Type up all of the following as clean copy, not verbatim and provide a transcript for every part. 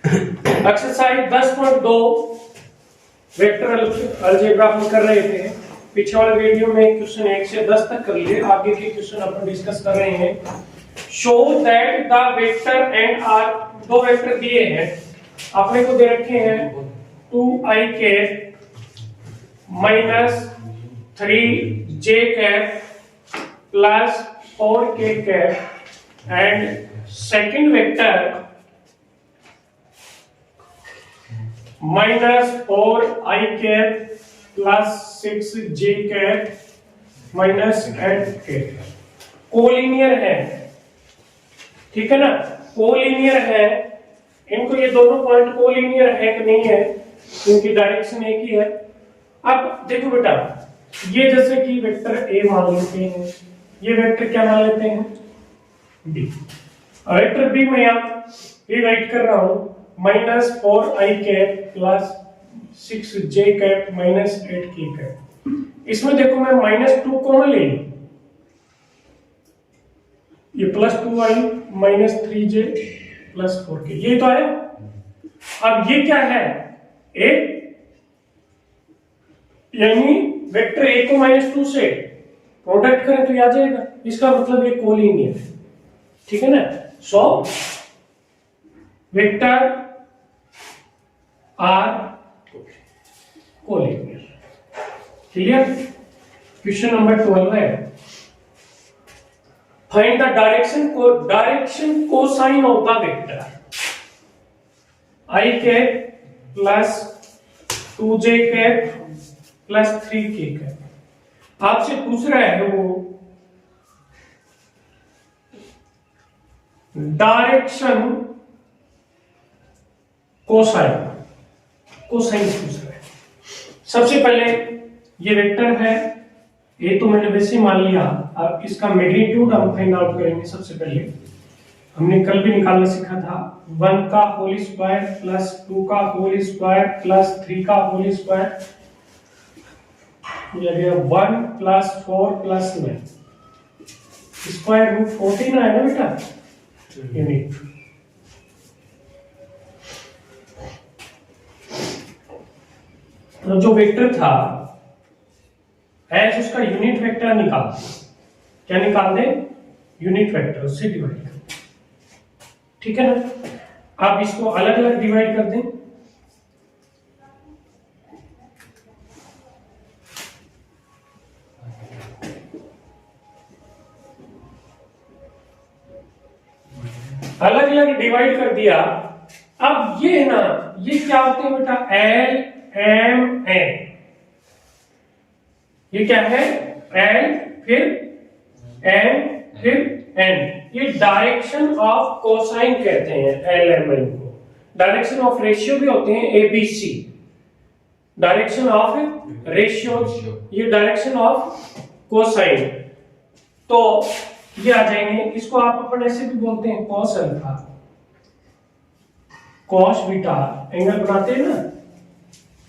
Exercise 10.2 vector algebra हम कर रहे थे। पीछे वाले वीडियो में क्वेश्चन 1 से 10 तक कर लिए, आगे के क्वेश्चन अपन डिस्कस कर रहे हैं। Show that the vector and are, दो वेक्टर दिए हैं अपने को, दे रखे हैं 2i cap minus 3j cap plus 4k cap and second vector minus 4i cap plus 6j cap minus 8k। Collinear है, ठीक है ना, कोलिनियर है। इनको ये दोनों पॉइंट कोलिनियर है कि नहीं है, इनकी डायरेक्शन एक ही है। अब देखो बेटा, ये जैसे कि वेक्टर ए मान लेते हैं, ये वेक्टर क्या मान लेते हैं, बी। वेक्टर बी में आप रिराइट कर रहा हूं minus 4i cap plus 6j cap minus 8k cap. इसमें देखो मैं -2 कॉमन ले लूं, ये plus 2i minus 3j plus 4k, ये तो है। अब ये क्या है, ए, यानी वेक्टर ए को -2 से प्रोडक्ट करें तो ये आ जाएगा, इसका मतलब ये कोलिनियर है, ठीक है ना। So vector are collinear. Clear. Question number 12 है, find the direction cosine of the vector i cap plus 2j cap plus 3k cap. आपसे पूछ रहा है वो डायरेक्शन कोसाइन पूछ रहा है। सबसे पहले ये वेक्टर है, ये तो मैंने वैसे ही मान लिया। अब इसका मैग्नीट्यूड हम फाइंड आउट करेंगे। सबसे पहले हमने कल भी निकालना सीखा था, 1 का होल स्क्वायर प्लस 2 का होल स्क्वायर प्लस 3 का होल स्क्वायर, ये गया 1 प्लस 4 प्लस 9, स्क्वायर रूट 14 आएगा बेटा यूनिट। तो जो वेक्टर था एज उसका यूनिट वेक्टर निकाल, क्या निकाल दे, यूनिट वेक्टर, उससे डिवाइड कर, ठीक है ना। आप इसको अलग अलग डिवाइड कर दें, अलग अलग डिवाइड कर दिया। अब ये है ना, ये क्या होते हैं बेटा, एल एम एन, ये क्या है, एल फिर एन फिर एन, ये डायरेक्शन ऑफ कोसाइन कहते हैं एल एम एन को। डायरेक्शन ऑफ रेशियो भी होते हैं एबीसी, डायरेक्शन ऑफ रेशियो, ये डायरेक्शन ऑफ कोसाइन। तो ये आ जाएंगे, इसको आप अपन ऐसे भी बोलते हैं cos alpha cos beta, angle बनाते हैं ना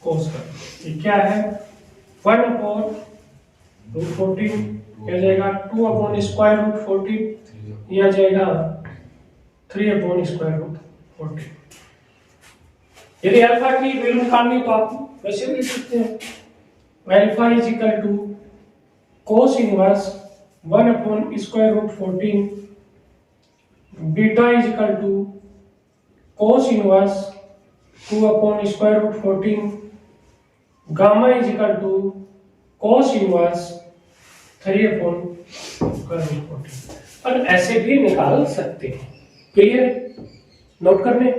कॉस का। ये क्या है, 1/√14 क्या जाएगा, 2/√14, यह आ जाएगा 3/√14। यदि अल्फा की वैल्यू निकालनी तो आप वैसे भी लिख सकते हैं, alpha is equal to cos inverse 1/√14, beta is equal to cos inverse 2/√14, gamma is equal to cos inverse 3/√14। और ऐसे भी निकाल सकते हैं। क्लियर, नोट करने।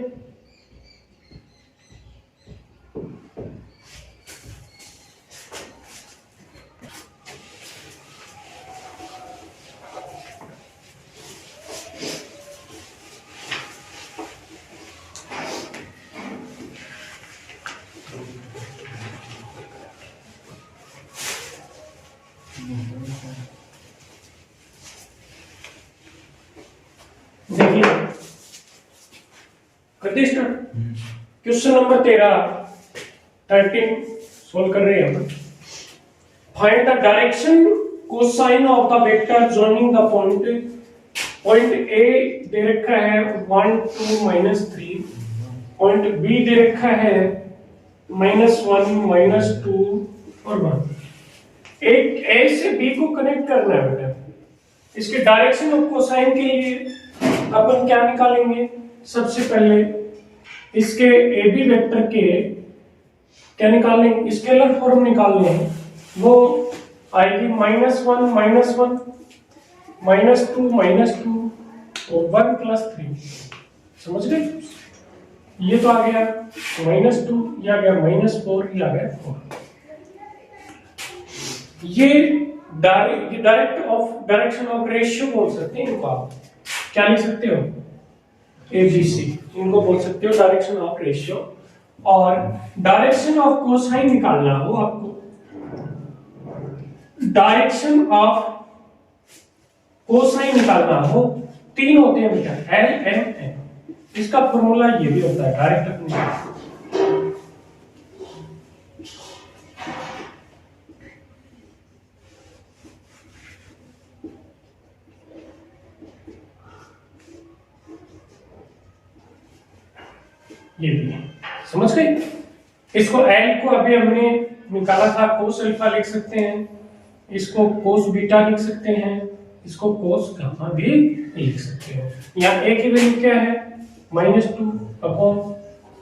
देखिए करते स्टार्ट। क्वेश्चन नंबर 13 सोल्व कर रहे हैं हम। Find the direction cosine of the vector joining the point A दे रखा है 1 2 -3, पॉइंट बी दे रखा है -1 -2 और 1। एक ए से बी को कनेक्ट करना है बेटा। इसके डायरेक्शन ऑफ कोसाइन के लिए अपन क्या निकालेंगे? सबसे पहले इसके ए बी वेक्टर के क्या निकालेंगे? स्केलर फॉर्म निकाल लेंगे। वो आएगी -1 -1 -2 -2 और 1 + 3। समझ गए? ये तो आ गया -2, ये आ गया -4, ये आ गया 4। ये direct of direction of ratio बोल सकते हैं इनको। आप क्या लिख सकते हो? ABC इनको बोल सकते हो डायरेक्शन ऑफ रेशियो। और डायरेक्शन ऑफ कोसाइन निकालना हो आपको, डायरेक्शन ऑफ कोसाइन निकालना हो, 3 होते हैं बेटा, L M N। इसका फॉर्मूला ये भी होता है डायरेक्ट अपने। ये भी समझ गए? इसको L को अभी हमने निकाला था, कोस अल्फा लिख सकते हैं, इसको कोस बीटा लिख सकते हैं, इसको कोस गामा भी लिख सकते हो। यहाँ A की वैल्यू क्या है? -2 अपॉन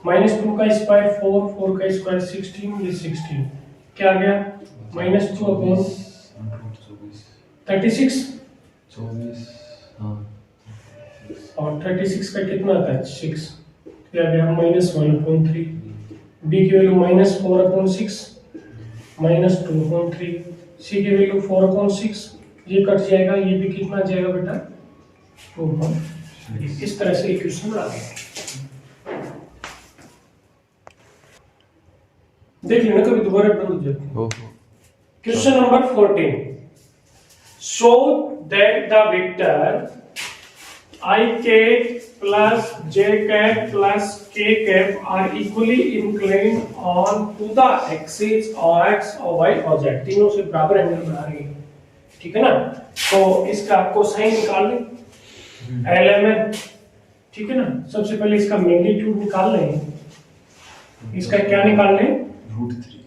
-2 का स्क्वायर 4, 4 का स्क्वायर 16, ये 16 क्या आ गया? -2 अपॉन 36 और 36 का कितना आता है? 6 क्या गया? -1/3। B की वैल्यू -4/6 -2/3। C की वैल्यू 4/6, ये कट जाएगा, ये भी कितना जाएगा बेटा? 2/3। इस तरह से इक्वेशन बना देंगे। देख लेना, कभी दोबारा बंद हो जाती है। Question number 14, show that the vector I cat plus j cat plus k cat are equally inclined on to the axis of x और y और z, तीनों से बराबर एंगल बना रही है। ठीक है ना? तो इसका कोसाइन निकाल लें, LMN। ठीक है ना? सबसे पहले इसका मैग्नीट्यूड निकाल लें। इसका क्या निकाल लें? √3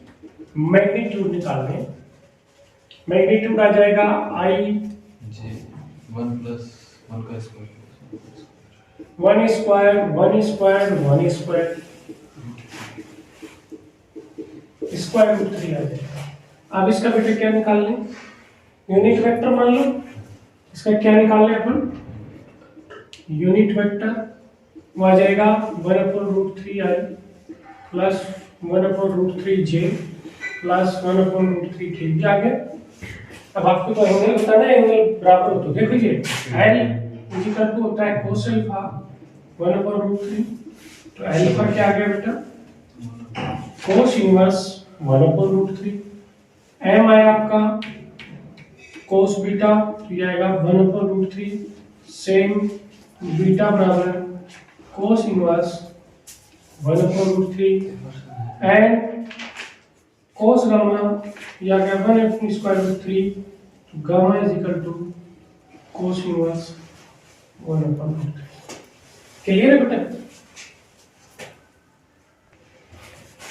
मैग्नीट्यूड निकाल लें। मैग्नीट्यूड आ जाएगा I j 1 + 1 का square 1 square 1 square 1 square square √3 आ जाएगा। अब इसका बेटा क्या निकाल लें? यूनिट वेक्टर मान लो। इसका क्या निकाल लें अपन? यूनिट वेक्टर वो आ जाएगा 1/√3i plus 1/√3j plus 1/√3k। ये आ गया। अब आपको तो एंगल बताना है, एंगल बराबर हो तो देखिए L इक्वल टू होता है कोस अल्फा 1/√3। तो अल्फा क्या आ गया बेटा? कोस इनवर्स 1/√3। m आया आपका कोस बीटा, तो ये आएगा 1/√3। सेम बीटा बराबर cos inverse 1/√3 and cos gamma, ये आ गया 1/√3। तो gamma is equal to cos inverse 1/√3। Clear है बेटा?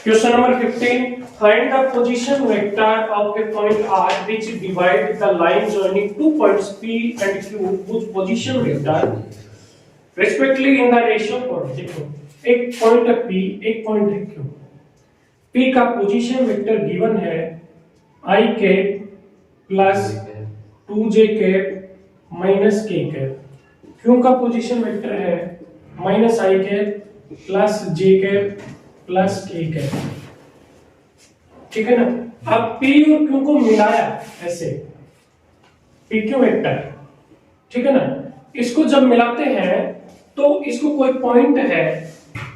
Question number 15, find the position vector of a point R which divide the line joining two points P and Q whose position vector respectively in the ratio 4। देखो, एक point है P, एक point है Q। P का position vector given है I cap plus 2j cap minus k cap. Q का position vector है -i cap plus j cap plus k cap. ठीक है ना? अब P और Q को मिलाया ऐसे, PQ वेक्टर। ठीक है ना? इसको जब मिलाते हैं तो इसको कोई पॉइंट है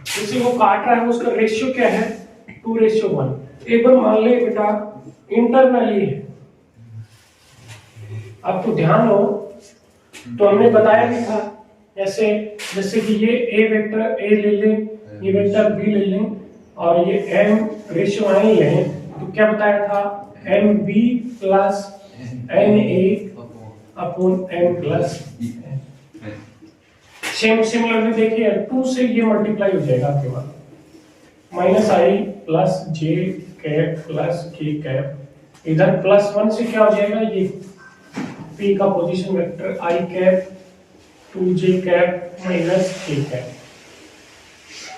जिसे वो काट रहा है, उसका रेशियो क्या है? 2:1। एक बार मान ले बेटा इंटरनली है। आपको ध्यान हो तो हमने बताया भी था ऐसे, जैसे कि ये A वेक्टर A ले लें, ये वेक्टर B ले लें और ये M रेशियो I लें, तो क्या बताया था? MB plus NA upon M plus same similarly देखिए 2 से ये मल्टीप्लाई हो जाएगा आपके पास। माइनस आई प्लस जे कैप प्लस के कैप, इधर +1 से क्या हो जाएगा, ये पी का पोजीशन वेक्टर आई कैप 2j कैप माइनस के कैप,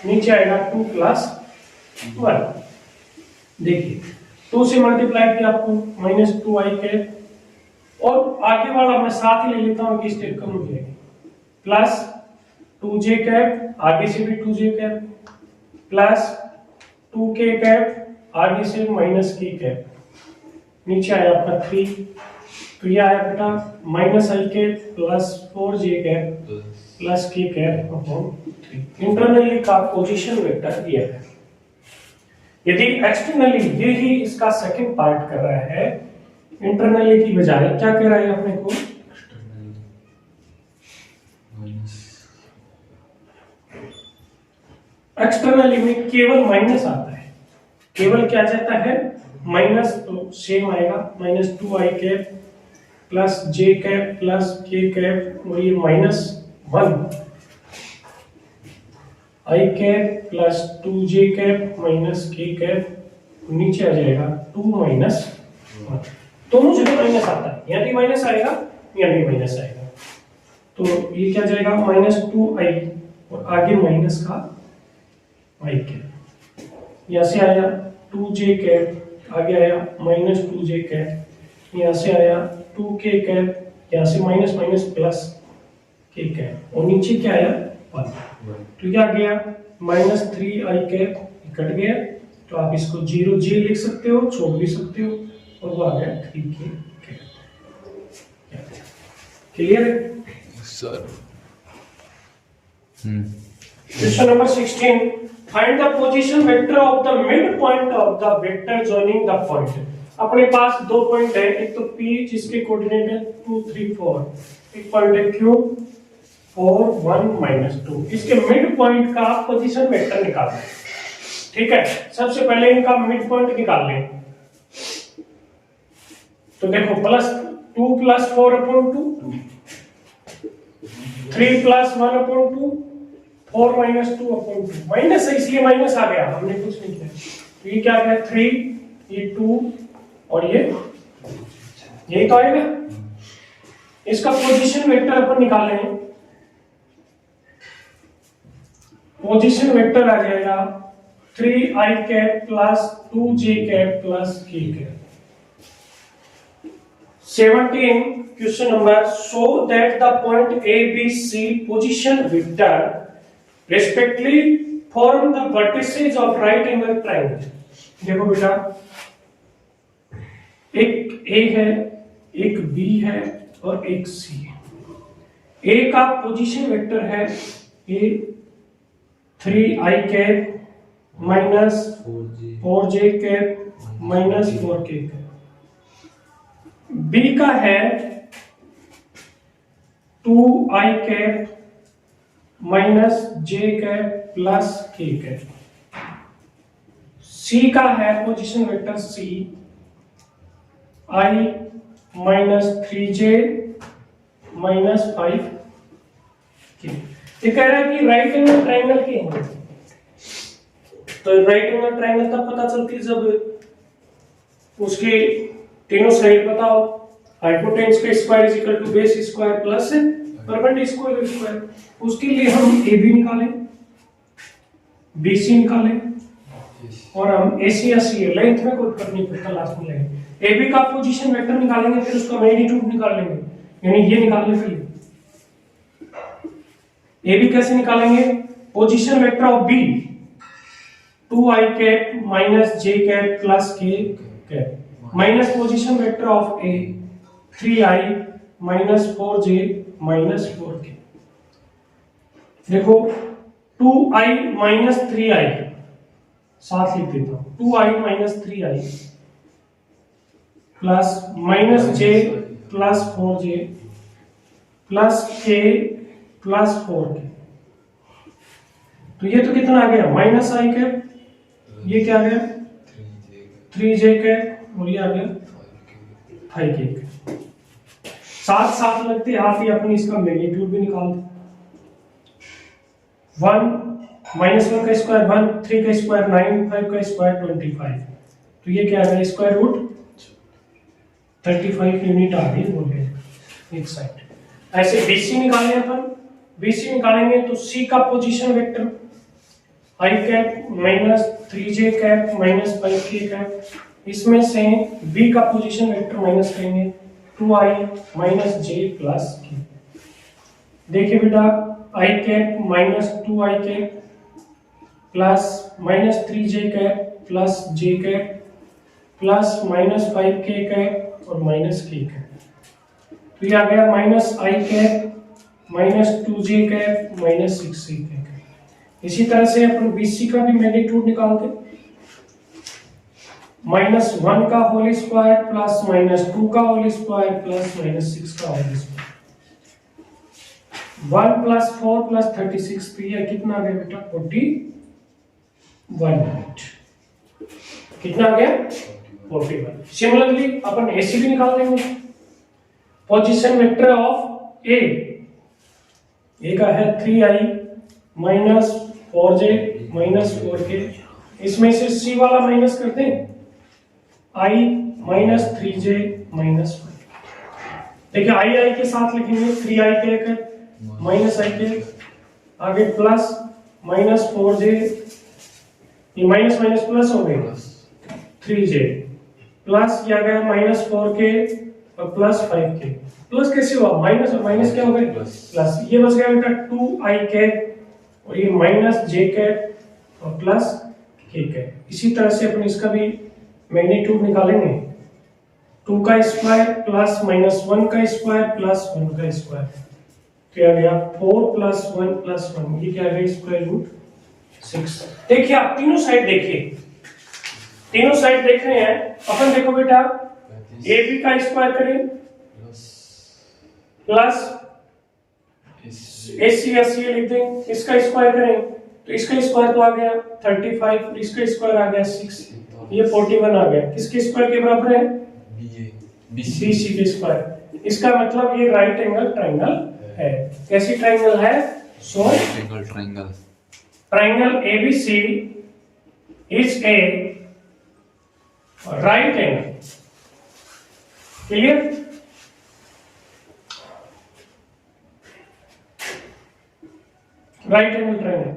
नीचे आएगा 2 + 1। देखिए 2 से मल्टीप्लाई किया आपको -2i कैप, और आगे वाला मैं साथ ही ले लेता हूँ कि स्टेप कम हो जाएगी, प्लस 2j कैप, आगे से भी 2j cap, plus 2k cap, आगे से -k कैप, नीचे आया आपका 3, तो ये आया बेटा -i cap plus 4j cap plus k cap upon 3। Internally का पोजीशन वेक्टर दिया है। यदि एक्सटर्नली ये ही इसका सेकंड पार्ट कर रहा है, इंटरनली की बजाय क्या कह रहा है अपने को, एक्सटर्नली में केवल माइनस आता है, केवल क्या जाता है माइनस, तो सेम आएगा -2i cap plus j cap plus k cap, और ये -1 i cap plus 2j cap minus k cap, नीचे आ जाएगा 2 - 1। दोनों जगह माइनस आता है, यहाँ भी माइनस आएगा यहाँ भी माइनस आएगा, तो ये क्या जाएगा -2i और आगे माइनस का i कैप, यहाँ से आया 2j कैप, आगे आया -2j कैप, यहाँ से आया 2k कैप, यहाँ से minus minus plus k cap, और नीचे क्या आया 1, तो क्या आ गया -3i कैप, कट गया, तो आप इसको 0j लिख सकते हो, छोड़ भी सकते हो, और वो आ गया 3k कैप। क्लियर है sir? Question number 16, find the position vector of the mid point of the vector joining the point. अपने पास दो पॉइंट है, एक तो P जिसके कोऑर्डिनेट है 2 3 4, एक पॉइंट है Q 4 1 -2, इसके मिड पॉइंट का पोजीशन वेक्टर निकालना है। ठीक है, सबसे पहले इनका मिड पॉइंट निकाल लें, तो देखो +2 + 4/2, 3 + 1/2, 4 - 2/2, माइनस है इसलिए माइनस आ गया, हमने कुछ नहीं किया, तो ये क्या आ गया 3, ये 2 और ये यही तो आएगा। इसका पोजीशन वेक्टर अपन निकाल लेंगे, पोजीशन वेक्टर आ जाएगा 3i cap plus 2j cap plus k cap. 17 question number, show that the point a b c position vector respectively form the vertices of right angle triangle। देखो बेटा, एक A है, एक B है और एक C है। A का पोजीशन वेक्टर है A 3i cap minus 4j cap minus 4k cap. B का है 2i cap minus j cap plus k cap. C का है position vector C i minus 3j minus 5k। ये कह रहा है कि राइट एंगल ट्राइंगल के हैं, तो राइट एंगल ट्राइंगल तब पता चलती है जब उसके तीनों साइड पता हो, हाइपोटेन्यूस का square is equal to base square plus perpendicular square. उसके लिए हम ए बी निकालें, बी सी निकालें, और हम ए सी या सी लेंथ में कोई फर्क नहीं पड़ता, लास्ट में लेंगे ए बी का पोजीशन वेक्टर निकालेंगे, फिर उसका मैग्नीट्यूड निकाल लेंगे, यानी ये निकालने के लिए ए बी कैसे निकालेंगे, position vector of B 2i cap minus j cap plus k cap minus position vector of A 3i minus 4j minus 4k। देखो 2i माइनस 3i साथ लिख देता हूं, 2i minus 3i plus minus j plus 4j plus k plus 4k। तो ये तो कितना आ गया माइनस i कैप, ये क्या आ गया 3j कैप, और ये आ गया 5k कैप। साथ साथ लगते हाथ ही अपनी इसका मैग्नीट्यूड भी निकाल दो, 1 -1 का स्क्वायर 1, 3 का स्क्वायर 9, 5 का स्क्वायर 25। तो ये क्या है, स्क्वायर रूट 35 यूनिट आ गई बोले एक साइड। ऐसे BC निकालें अपन, BC निकालेंगे तो C का position vector I cap minus 3J cap minus 5K cap, इसमें से B का पोजीशन वेक्टर माइनस करेंगे 2I minus J plus K। देखिए बेटा I cap minus 2I cap plus minus 3J cap plus J cap plus minus 5K cap और minus K cap. तो ये आ गया minus I cap minus 2J cap minus 6C cap. इसी तरह से अपन BC का भी मैग्नीट्यूड निकालते, -1 का होल स्क्वायर प्लस -2 का होल स्क्वायर प्लस -6 का होल स्क्वायर, 1 प्लस 4 प्लस 36, तो ये कितना आ गया बेटा 41 यूनिट। कितना आ गया 41। सिमिलरली अपन AC भी निकाल देंगे, पोजीशन वेक्टर ऑफ A का है 3I minus 4J minus 4K, इसमें से C वाला माइनस करते हैं I माइनस 3J माइनस 5। देखिए I के साथ लिखेंगे 3I के माइनस I के आगे प्लस माइनस 4J, ये माइनस माइनस प्लस हो गए 3J प्लस किया गया माइनस 4K और प्लस 5K। प्लस कैसे हुआ, माइनस और माइनस क्या हो गए प्लस, ये बच गया बेटा 2I कैप और ये माइनस J कैप और प्लस K कैप। इसी तरह से अपन इसका भी मैग्नीट्यूड निकालेंगे, 2 का स्क्वायर प्लस -1 का स्क्वायर प्लस 1 का स्क्वायर, तो आ गया 4 प्लस 1 प्लस 1, ये क्या आ गया स्क्वायर रूट 6। देखिए आप तीनों साइड देखिए, तीनों साइड देख रहे हैं अपन, देखो बेटा AB का स्क्वायर करें प्लस AC लिख दें, इसका स्क्वायर करें तो इसका स्क्वायर तो आ गया 35, इसका स्क्वायर आ गया 6, ये 41 आ गया। किसके स्क्वायर के बराबर है, BC के स्क्वायर। इसका मतलब ये राइट एंगल ट्रायंगल है। कैसी ट्रायंगल है, so triangle ABC is a right angle. Clear, right angle triangle.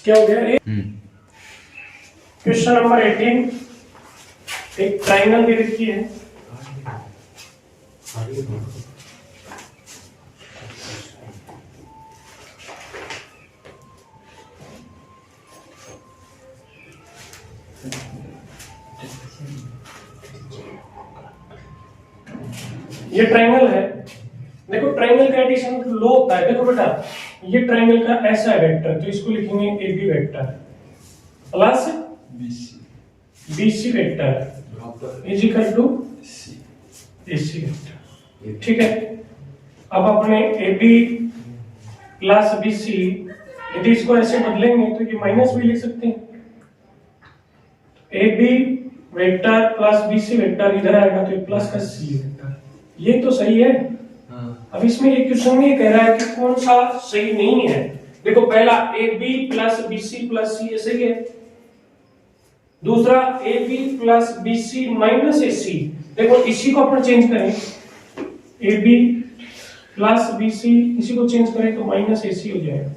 क्या हो गया, क्वेश्चन नंबर 18, एक ट्रायंगल दे रखी है, ये ट्रायंगल है। देखो ट्रायंगल का एडिशन लो होता है। देखो बेटा ये ट्रायंगल का ऐसा है वेक्टर, तो इसको लिखेंगे AB vector plus BC vector is equal to AC vector. ठीक है, अब अपने AB प्लस BC यदि इसको ऐसे बदलेंगे तो ये माइनस भी लिख सकते हैं, AB vector plus BC vector इधर आएगा तो ये प्लस का C वेक्टर, ये तो सही है। अब इसमें ये क्वेश्चन में कह रहा है कि कौन सा सही नहीं है। देखो पहला AB plus BC plus C ये सही है, दूसरा AB plus BC minus AC, देखो इसी को अपन चेंज करें, AB प्लस BC इसी को चेंज करें तो माइनस AC हो जाएगा,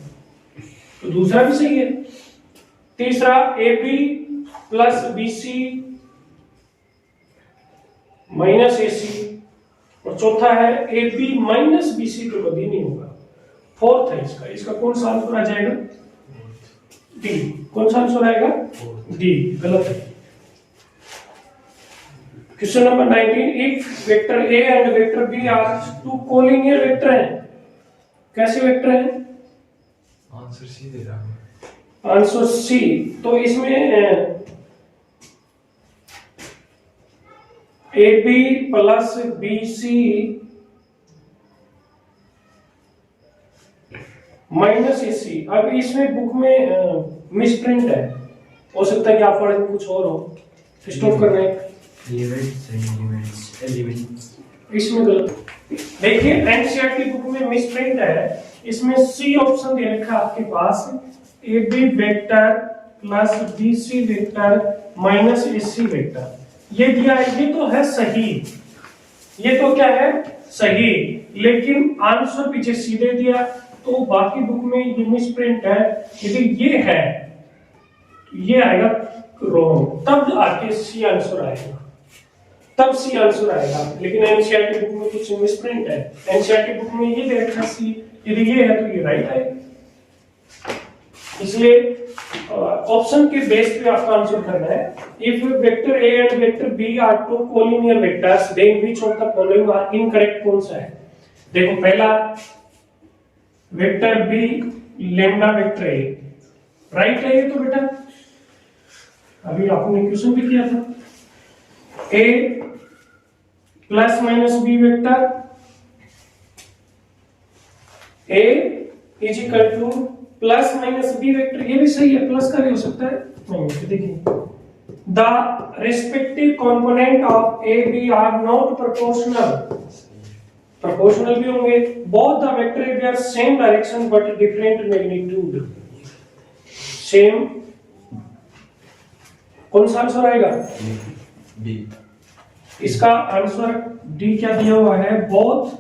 तो दूसरा भी सही है। तीसरा AB plus BC minus AC, और चौथा है AB माइनस BC, तो कभी नहीं होगा। फोर्थ है इसका कौन सा आंसर आ जाएगा, डी। कौन सा आंसर आएगा, डी, गलत है। Question number 19, if vector A and vector B are two collinear vector हैं, कैसे वेक्टर हैं, आंसर सी दे रहा है, आंसर सी। तो इसमें AB plus BC minus AC। अब इसमें बुक में मिसप्रिंट है, हो सकता है कि आप पढ़े कुछ और हो, स्टॉप करना है। लिमिट्स एंड लिमिट्स एलिमेंट इसमें गलत। देखिए एनसीईआरटी बुक में मिसप्रिंट है, इसमें सी ऑप्शन दे रखा है आपके पास, A B vector plus B C vector minus A C vector, ये दिया है, ये तो है सही, ये तो क्या है सही, लेकिन आंसर पीछे सीधे दिया, तो बाकी बुक में ये मिसप्रिंट है, यदि ये है ये आएगा रॉन्ग, तब आके सी आंसर आएगा, तब सी आंसर आएगा, लेकिन एनसीईआरटी बुक में कुछ मिसप्रिंट है, एनसीईआरटी बुक में ये दे रखा सी, यदि ये है तो ये राइट आएगा, इसलिए ऑप्शन के बेस पे आपका आंसर करना है। If vector A and vector B are two collinear vectors then which of the following are incorrect, कौन सा है? देखो पहला vector B lambda vector A right है ये तो बेटा, अभी आपने क्वेश्चन भी किया था, A plus minus B vector A is equal to plus minus B vector, ये भी सही है, प्लस का भी हो सकता है, नहीं तो देखिए the respective component of A B are not proportional, proportional भी होंगे, both the vector they are same direction but different magnitude, same, कौन सा आंसर आएगा? डी, इसका आंसर डी क्या दिया हुआ है, both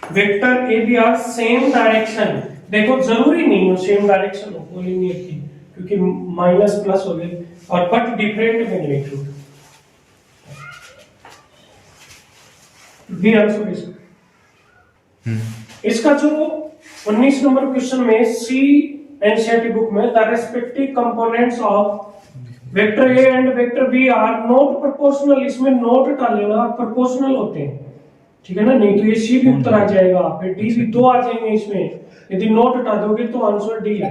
vector A B are same direction, देखो जरूरी नहीं हो सेम डायरेक्शन हो कोलिनियर की, क्योंकि माइनस प्लस हो गए, और but different magnitude, B answer इसका। इसका जो 19 नंबर क्वेश्चन में सी एनसीईआरटी बुक में the respective components of vector A and vector B are not proportional, इसमें नॉट हटा लेना, प्रोपोर्शनल होते हैं, ठीक है ना, नहीं तो ये सी भी उत्तर आ जाएगा, फिर डी भी 2 आ जाएंगे इसमें, यदि नॉट हटा दोगे तो आंसर डी है।